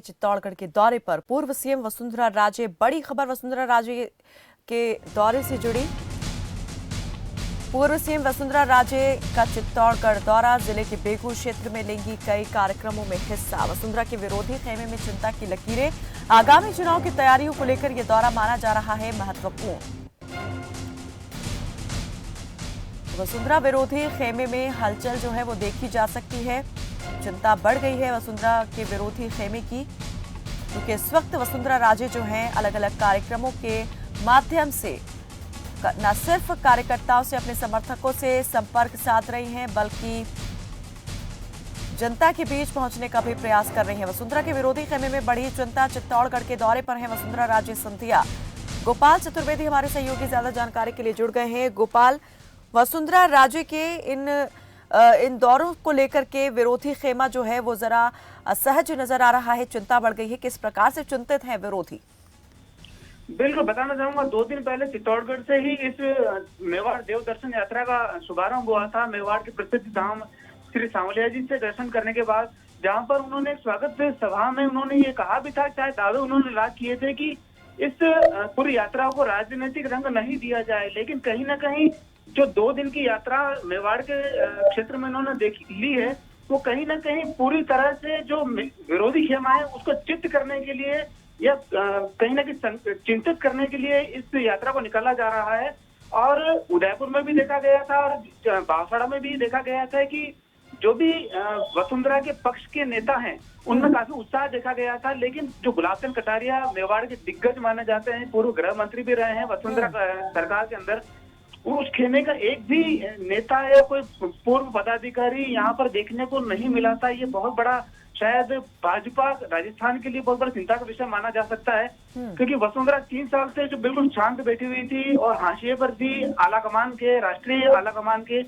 चित्तौड़गढ़ के दौरे पर पूर्व सीएम वसुंधरा राजे। बड़ी खबर वसुंधरा राजे के दौरे से जुड़ी। पूर्व सीएम वसुंधरा राजे का चित्तौड़गढ़ दौरा, जिले के बेगू क्षेत्र में लेंगी कई कार्यक्रमों में हिस्सा। वसुंधरा के विरोधी खेमे में चिंता की लकीरें। आगामी चुनाव की तैयारियों को लेकर यह दौरा माना जा रहा है महत्वपूर्ण। वसुंधरा विरोधी खेमे में हलचल जो है वो देखी जा सकती है। चिंता बढ़ गई है वसुंधरा के विरोधी खेमे की, क्योंकि इस वक्त वसुंधरा राजे जो हैं अलग अलग कार्यक्रमों के माध्यम से न सिर्फ कार्यकर्ताओं से, अपने समर्थकों से संपर्क साध रही हैं, बल्कि जनता के बीच पहुंचने का भी प्रयास कर रही हैं। वसुंधरा के विरोधी खेमे में बढ़ी चिंता। चित्तौड़गढ़ के दौरे पर हैं वसुंधरा राजे सिंधिया। गोपाल चतुर्वेदी हमारे सहयोगी ज्यादा जानकारी के लिए जुड़ गए हैं। गोपाल, वसुंधरा राजे के इन दौरों को लेकर के विरोधी खेमा जो है वो जरा असहज नजर आ रहा है, चिंता बढ़ गई है। किस प्रकार से चिंतित हैं विरोधी? बिल्कुल बताना चाहूंगा, 2 दिन पहले चित्तौड़गढ़ से ही इस मेवाड़ देव दर्शन यात्रा का शुभारंभ हुआ था। मेवाड़ के प्रसिद्ध धाम श्री सांवलिया जी से दर्शन करने के बाद, जहां पर उन्होंने स्वागत सभा में उन्होंने ये कहा भी था, चाहे दावे उन्होंने लाद किए थे कि इस पूरी यात्रा को राजनीतिक रंग नहीं दिया जाए, लेकिन कहीं ना कहीं जो 2 दिन की यात्रा मेवाड़ के क्षेत्र में उन्होंने ली है, वो कहीं ना कहीं पूरी तरह से जो विरोधी खेमा है उसको चित्त करने के लिए या कहीं ना कहीं चिंतित करने के लिए इस यात्रा को निकाला जा रहा है। और उदयपुर में भी देखा गया था और बांसवाड़ा में भी देखा गया था कि जो भी वसुंधरा के पक्ष के नेता हैं उनमें काफी उत्साह देखा गया था। लेकिन जो गुलाब चंद कटारिया मेवाड़ के दिग्गज माने जाते हैं, पूर्व गृह मंत्री भी रहे हैं वसुंधरा सरकार के अंदर, उस खेमे का एक भी नेता या कोई पूर्व पदाधिकारी यहाँ पर देखने को नहीं मिला था। ये बहुत बड़ा, शायद भाजपा राजस्थान के लिए बहुत बड़ा चिंता का विषय माना जा सकता है, क्योंकि वसुंधरा 3 साल से जो बिल्कुल शांत बैठी हुई थी और हाशिए पर थी आला कमान के, राष्ट्रीय आला कमान के,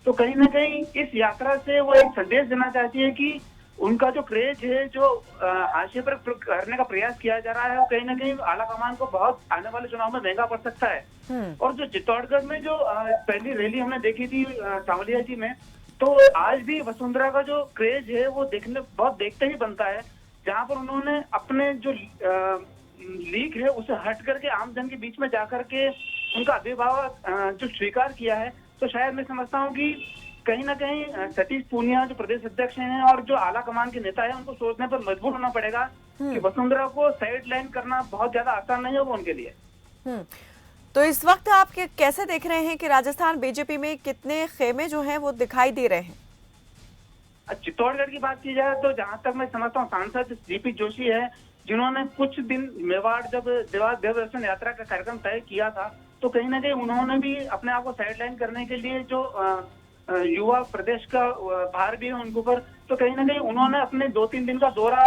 तो कहीं ना कहीं इस यात्रा से वो एक संदेश देना चाहती है कि उनका जो क्रेज है, जो हाशिए पर करने का प्रयास किया जा रहा है, वो कहीं ना कहीं आला कमान को बहुत आने वाले चुनाव में महंगा पड़ सकता है। और जो चित्तौड़गढ़ में जो पहली रैली हमने देखी थी सांवलिया जी में, तो आज भी वसुंधरा का जो क्रेज है वो बहुत देखते ही बनता है, जहां पर उन्होंने अपने जो लीक है उसे हट करके आमजन के बीच में जाकर के उनका अभिभावक जो स्वीकार किया है। तो शायद मैं समझता हूँ कि कहीं ना कहीं सतीश पूनिया जो प्रदेश अध्यक्ष हैं और जो आला कमान के नेता है, उनको सोचने पर मजबूर होना पड़ेगा कि वसुंधरा को साइड लाइन करना बहुत ज्यादा आसान नहीं होगा उनके लिए। तो इस वक्त आप कैसे देख रहे हैं कि राजस्थान बीजेपी में कितने खेमे जो हैं वो दिखाई दे रहे हैं? चित्तौड़गढ़ की बात की जाए तो जहां तक मैं समझता हूँ, सांसद जीपी जोशी है, जिन्होंने कुछ दिन मेवाड़ जब देव दर्शन यात्रा का कार्यक्रम तय किया था, तो कहीं ना कहीं उन्होंने भी अपने आप को साइडलाइन करने के लिए जो युवा प्रदेश का भार भी है उनके ऊपर, तो कहीं ना कहीं उन्होंने अपने 2-3 दिन का दौरा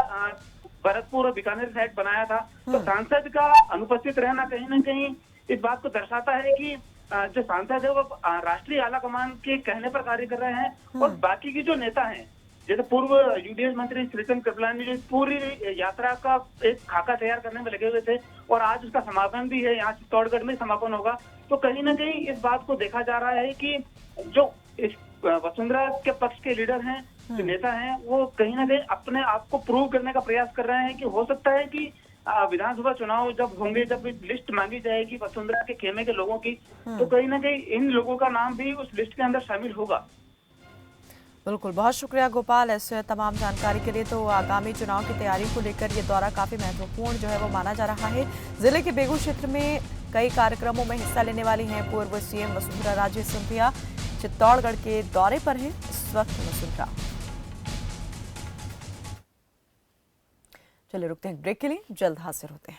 भरतपुर और बीकानेर साइड बनाया था। तो सांसद का अनुपस्थित रहना कहीं ना कहीं इस बात को दर्शाता है कि जो सांसद है वो राष्ट्रीय आला कमान के कहने पर कार्य कर रहे हैं, और बाकी की जो नेता हैं, जैसे पूर्व यूडीएस मंत्री श्रीचंद कृपलानी जी पूरी यात्रा का एक खाका तैयार करने में लगे हुए थे, और आज उसका समापन भी है, यहाँ चित्तौड़गढ़ में समापन होगा। तो कहीं ना कहीं इस बात को देखा जा रहा है कि जो इस वसुंधरा के पक्ष के लीडर हैं, जो नेता हैं, वो कहीं ना कहीं अपने आप को प्रूव करने का प्रयास कर रहे हैं कि हो सकता है कि विधानसभा चुनाव जब होंगे, जब लिस्ट मांगी जाएगी वसुंधरा के खेमे के लोगों की, तो कहीं ना कहीं इन लोगों का नाम भी उस लिस्ट के अंदर शामिल होगा। बिल्कुल, बहुत शुक्रिया गोपाल ऐसे तमाम जानकारी के लिए। तो आगामी चुनाव की तैयारी को लेकर ये दौरा काफी महत्वपूर्ण जो है वो माना जा रहा है। जिले के बेगू क्षेत्र में कई कार्यक्रमों में हिस्सा लेने वाली हैं पूर्व सीएम वसुंधरा राजे सिंधिया। चित्तौड़गढ़ के दौरे पर हैं इस वक्त वसुंधरा। चलिए रुकते हैं ब्रेक के लिए, जल्द हाजिर होते हैं।